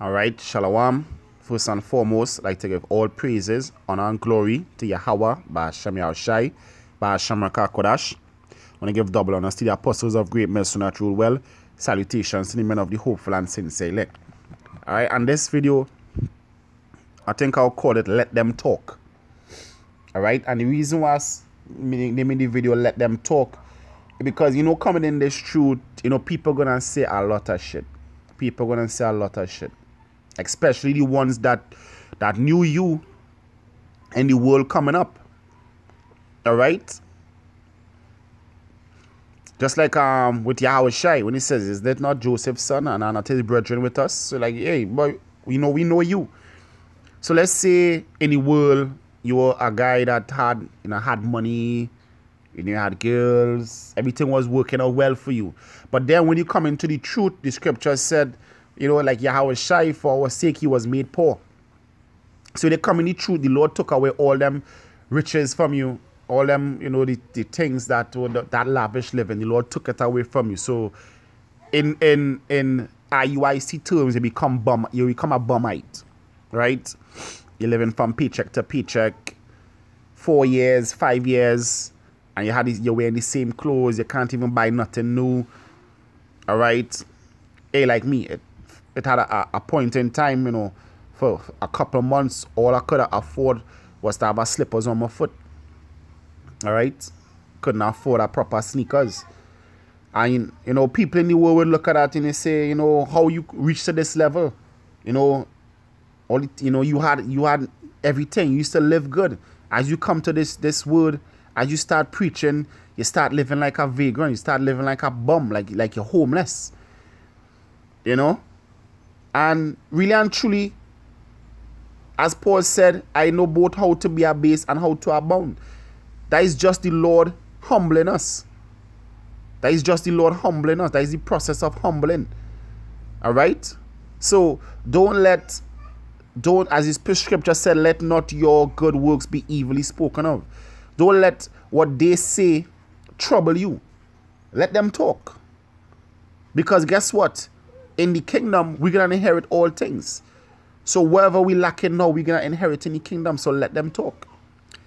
All right, Shalom. First and foremost, I'd like to give all praises, honor, and glory to Yahweh, Ba'ashem Yahushai, Ba'ashem Kodash. I want to give double honors to the apostles of great mercy that rule well. Salutations to the men of the hopeful and sincere elect. All right, and this video, I think I'll call it Let Them Talk. All right, and the reason why naming the video Let Them Talk, because, you know, coming in this truth, you know, people going to say a lot of shit. People going to say a lot of shit. Especially the ones that knew you and the world coming up. All right? Just like with Yahushai, when he says, is that not Joseph's son and are not his brethren with us? So like, hey, boy, we know you. So let's say in the world, you were a guy that had money, you had girls, everything was working out well for you. But then when you come into the truth, the scripture said, you know, like Yahushai, for our sake, he was made poor. So they come in the truth, the Lord took away all them riches from you, all them, you know, the things that were that lavish living. The Lord took it away from you. So in IUIC terms, you become a bumite, right? You're living from paycheck to paycheck, 4 years, 5 years, and you're wearing the same clothes. You can't even buy nothing new. All right, hey, like me, it had a point in time, you know, for a couple of months, all I could afford was to have slippers on my foot. All right, couldn't afford a proper sneakers. And you know, people in the world would look at that and they say, you know, how you reached to this level, you know, you had everything. You used to live good. As you come to this word, as you start preaching, you start living like a vagrant. You start living like a bum, like you're homeless. You know? And really and truly, as Paul said, I know both how to be abased and how to abound. That is just the Lord humbling us. That is just the Lord humbling us. That is the process of humbling. All right? So don't, as his scripture said, let not your good works be evilly spoken of. Don't let what they say trouble you. Let them talk. Because guess what? In the kingdom, we're going to inherit all things. So wherever we lack in now, we're going to inherit in the kingdom. So let them talk.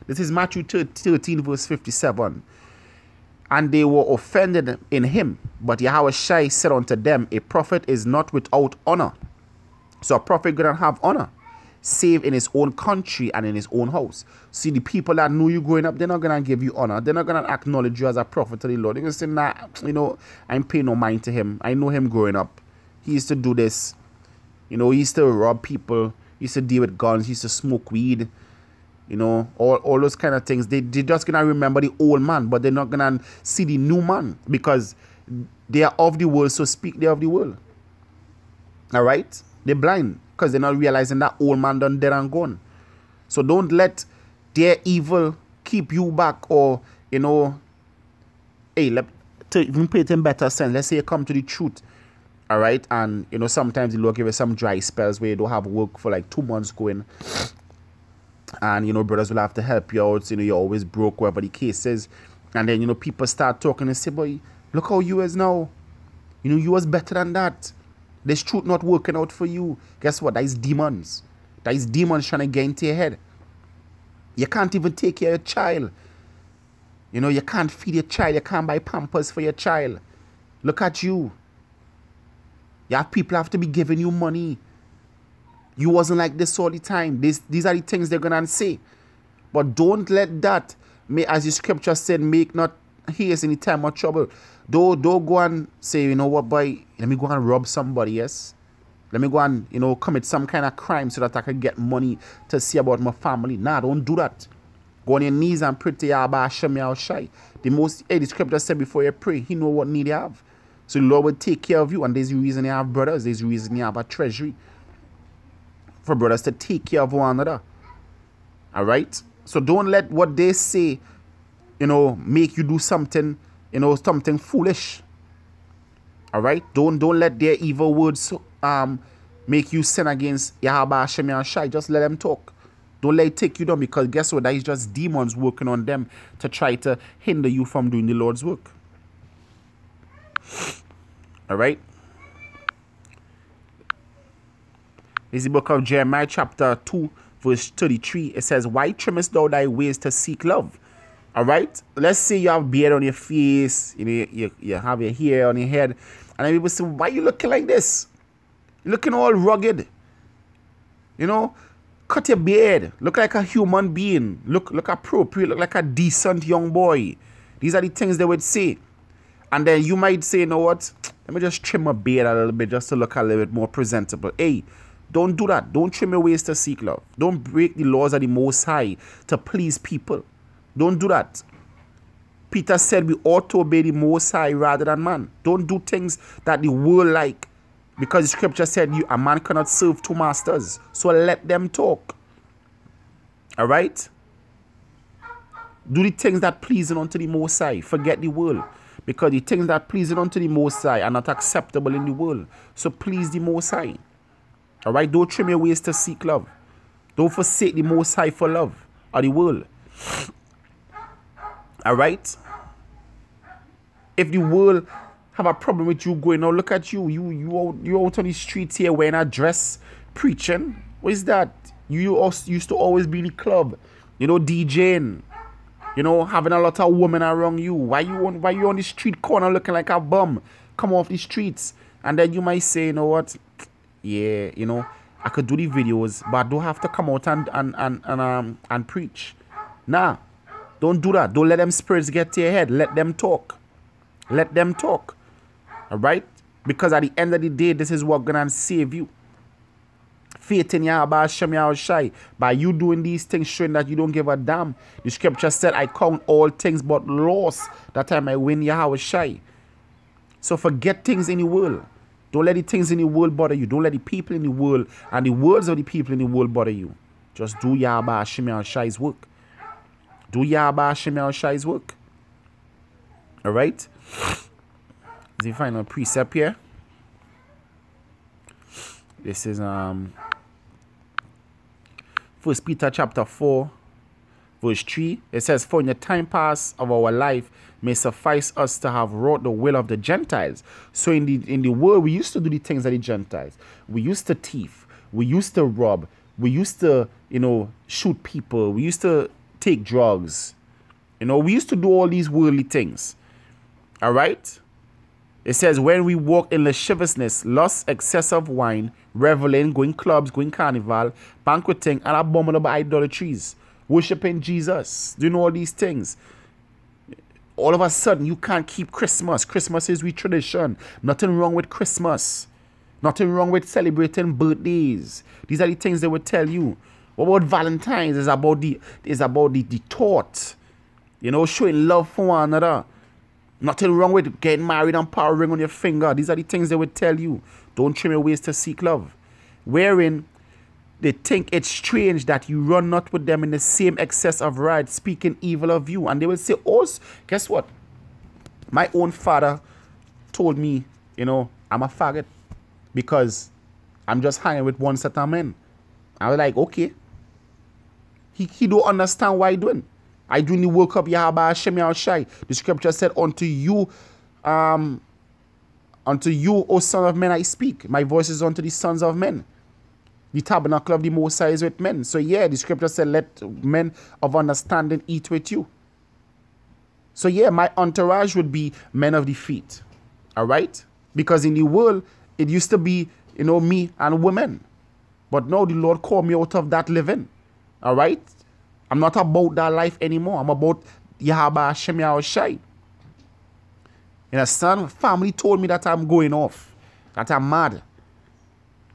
This is Matthew 13, verse 57. And they were offended in him. But Yahushai said unto them, a prophet is not without honor. So a prophet going to have honor, save in his own country and in his own house. See, the people that knew you growing up, they're not going to give you honor. They're not going to acknowledge you as a prophet to the Lord. They're going to say, nah, you know, I'm paying no mind to him. I know him growing up. He used to do this. You know, he used to rob people. He used to deal with guns. He used to smoke weed. You know, all those kind of things. They're just going to remember the old man, but they're not going to see the new man because they are of the world, so speak they of the world. All right? They're blind because they're not realizing that old man done dead and gone. So don't let their evil keep you back or, you know, hey, to even put it in better sense, let's say you come to the truth. All right, and you know, sometimes the Lord give you some dry spells where you don't have work for like 2 months going, and you know, brothers will have to help you out. You know, you're always broke, whatever the case is, and then you know, people start talking and say, "Boy, look how you is now. You know, you was better than that. This truth not working out for you. Guess what? That is demons. That is demons trying to get into your head. You can't even take care of your child. You know, you can't feed your child. You can't buy Pampers for your child. Look at you. You have people have to be giving you money. You wasn't like this all the time. These are the things they're going to say. But don't let that, as the scripture said, make not haste in the time of trouble. Don't go and say, you know what, boy, let me go and rob somebody, yes? Let me go and, you know, commit some kind of crime so that I can get money to see about my family. Nah, don't do that. Go on your knees and pray to Yahushai. The scripture said before you pray, he know what need you have. So the Lord will take care of you, and there's a reason you have brothers. There's a reason you have a treasury for brothers to take care of one another. All right? So don't let what they say, you know, make you do something, you know, something foolish. All right? Don't let their evil words make you sin against Yahushai. Just let them talk. Don't let it take you down, because guess what? That is just demons working on them to try to hinder you from doing the Lord's work. All right? It's the book of Jeremiah chapter 2 verse 33. It says, why trimmest thou thy ways to seek love? All right. Let's say you have beard on your face, you have your hair on your head, and then people say, why you looking like this? You're looking all rugged. You know, cut your beard. Look like a human being. Look appropriate. Look like a decent young boy. These are the things they would say. And then you might say, you know what? Let me just trim my beard a little bit just to look a little bit more presentable. Hey, don't do that. Don't trim your ways to seek love. Don't break the laws of the Most High to please people. Don't do that. Peter said we ought to obey the Most High rather than man. Don't do things that the world like. Because the scripture said a man cannot serve two masters. So let them talk. All right? Do the things that pleasing unto the Most High. Forget the world. Because the things that pleasing unto the Most High are not acceptable in the world. So please the Most High. All right? Don't trim your ways to seek love. Don't forsake the Most High for love or the world. All right? If the world have a problem with you going, now look at you. You out on the streets here wearing a dress, preaching. What is that? You used to always be in the club, you know, DJing. You know, having a lot of women around you. Why you on the street corner looking like a bum? Come off the streets. And then you might say, you know what? Yeah, you know, I could do the videos, but I don't have to come out and preach. Nah, don't do that. Don't let them spirits get to your head. Let them talk. Let them talk. All right? Because at the end of the day, this is what's going to save you. Faith in Yahweh Hashem Yahushai. By you doing these things, showing that you don't give a damn. The scripture said, I count all things but loss that I might win Yahushai. So forget things in the world. Don't let the things in the world bother you. Don't let the people in the world and the words of the people in the world bother you. Just do Yahweh Hashem Yahushai's work. Do Yahweh Hashem Yahushai's work. All right? The final precept here. This is 1 Peter chapter 4 verse 3. It says, for in the time past of our life may suffice us to have wrought the will of the Gentiles. So in the world, we used to do the things of the Gentiles. We used to thief. We used to rob. We used to, you know, shoot people. We used to take drugs. You know, we used to do all these worldly things. All right? It says, when we walk in lasciviousness, lust, excess of wine, reveling, going clubs, going carnival, banqueting, and abominable idolatries, worshiping Jesus, doing all these things. All of a sudden, you can't keep Christmas. Christmas is we tradition. Nothing wrong with Christmas. Nothing wrong with celebrating birthdays. These are the things they would tell you. What about Valentine's? It's about the thought. You know, showing love for one another. Nothing wrong with getting married and power ring on your finger. These are the things they would tell you. Don't trim your ways to seek love. Wherein they think it's strange that you run not with them in the same excess of riot, speaking evil of you. And they will say, oh, guess what? My own father told me, you know, I'm a faggot because I'm just hanging with one set of men. I was like, okay. He don't understand what I doing. I doing the work of Yahweh Hashem Yahushai. The scripture said, unto you, O son of men, I speak. My voice is unto the sons of men. The tabernacle of the Most High is with men. So yeah, the scripture said, let men of understanding eat with you. So yeah, my entourage would be men of the feet. All right? Because in the world, it used to be, you know, me and women. But now the Lord called me out of that living. All right? I'm not about that life anymore. I'm about Yahweh Hashem Yahushai. You understand? Family told me that I'm going off. That I'm mad.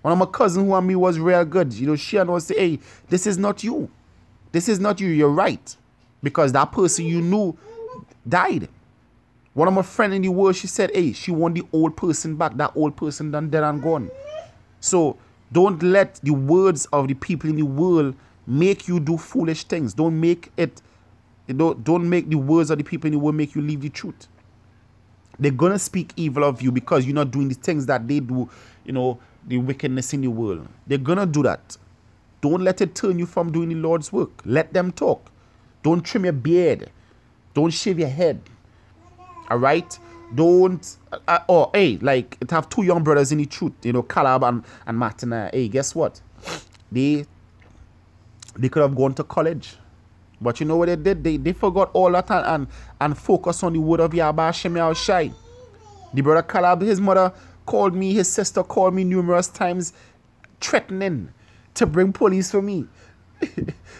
One of my cousins who and me was real good. You know, she and I say, hey, this is not you. This is not you. You're right. Because that person you knew died. One of my friends in the world, she said, hey, she want the old person back. That old person done dead and gone. So don't let the words of the people in the world make you do foolish things. Don't make the words of the people in the world make you leave the truth. They're going to speak evil of you because you're not doing the things that they do, you know, the wickedness in the world. They're going to do that. Don't let it turn you from doing the Lord's work. Let them talk. Don't trim your beard. Don't shave your head. All right? Don't, hey, like, it have two young brothers in the truth, you know, Caleb and Martina. Hey, guess what? They could have gone to college. But you know what they did? They forgot all that and focused on the word of Yahweh Hashem Yahushai. The brother Caleb, his mother called me, his sister called me numerous times, threatening to bring police for me.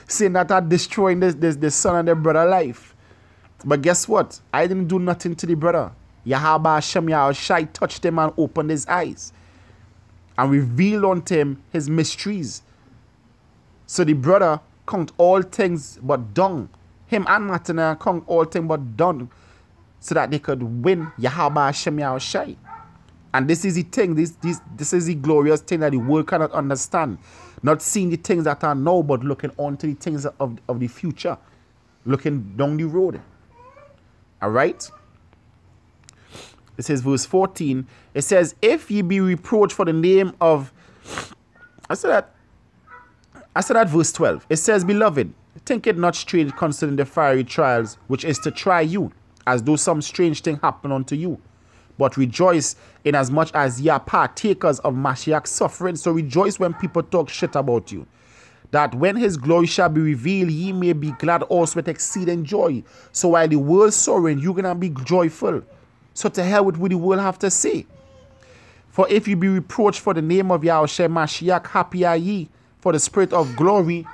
Saying that I'm destroying the son and the brother life. But guess what? I didn't do nothing to the brother. Yahweh Hashem Yahushai touched him and opened his eyes and revealed unto him his mysteries. So the brother count all things but dung. Him and Martina count all things but dung, so that they could win Yahweh Hashem Yahushai. And this is the thing, this is the glorious thing that the world cannot understand. Not seeing the things that are now, but looking on to the things of the future. Looking down the road. Alright? It says verse 14. It says, if ye be reproached for the name of... I said that verse 12. It says, beloved, think it not strange concerning the fiery trials, which is to try you, as though some strange thing happen unto you. But rejoice inasmuch as ye are partakers of Mashiach's suffering. So rejoice when people talk shit about you, that when his glory shall be revealed, ye may be glad also with exceeding joy. So while the world's sorrowing, you're going to be joyful. So to hell with what the world have to say. For if you be reproached for the name of Yahushua Mashiach, happy are ye, for the spirit of glory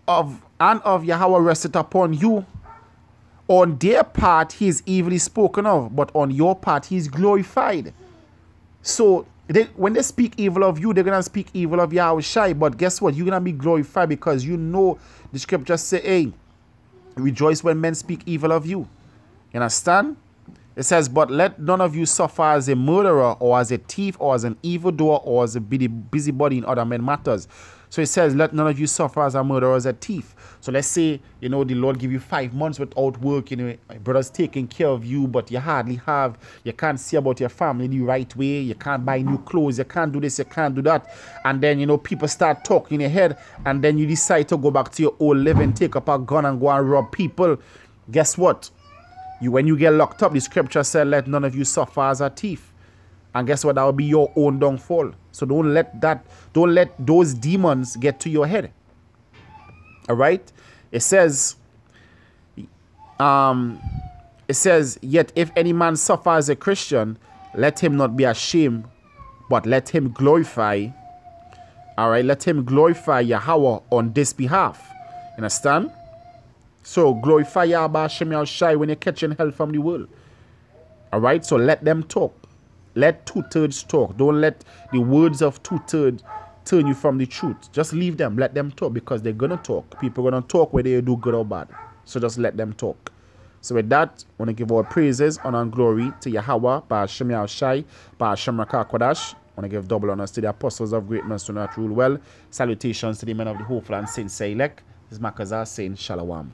and of Yahweh resteth upon you. On their part, he is evilly spoken of, but on your part, he is glorified. So, when they speak evil of you, they're going to speak evil of Yahushua. But guess what? You're going to be glorified because you know the scriptures say, hey, rejoice when men speak evil of you. You understand? It says, but let none of you suffer as a murderer or as a thief or as an evildoer or as a busybody in other men's matters. So it says, let none of you suffer as a murderer or as a thief. So let's say, you know, the Lord give you 5 months without work, you know, brother's taking care of you, but you hardly have, you can't see about your family the right way, you can't buy new clothes, you can't do this, you can't do that. And then, you know, people start talking in your head, and then you decide to go back to your old living, take up a gun and go and rob people. Guess what? When you get locked up, the scripture said, let none of you suffer as a thief. And guess what? That will be your own downfall. So don't let those demons get to your head. All right? It says, yet if any man suffer as a Christian, let him not be ashamed, but let him glorify. All right? Let him glorify Yahweh on this behalf. You understand? So glorify Yahweh Hashem Yahushai when you're catching hell from the world. All right? So let them talk. Let 2/3 talk. Don't let the words of 2/3 turn you from the truth. Just leave them. Let them talk because they're going to talk. People are going to talk whether you do good or bad. So just let them talk. So with that, I want to give all praises, honor, and glory to Yahweh, by Hashem Yahushai, by Hashem Rakah Kodash. I want to give double honors to the apostles of greatness to not rule well. Salutations to the men of the hopeful and sincere elect. This is Makazar saying Shalom.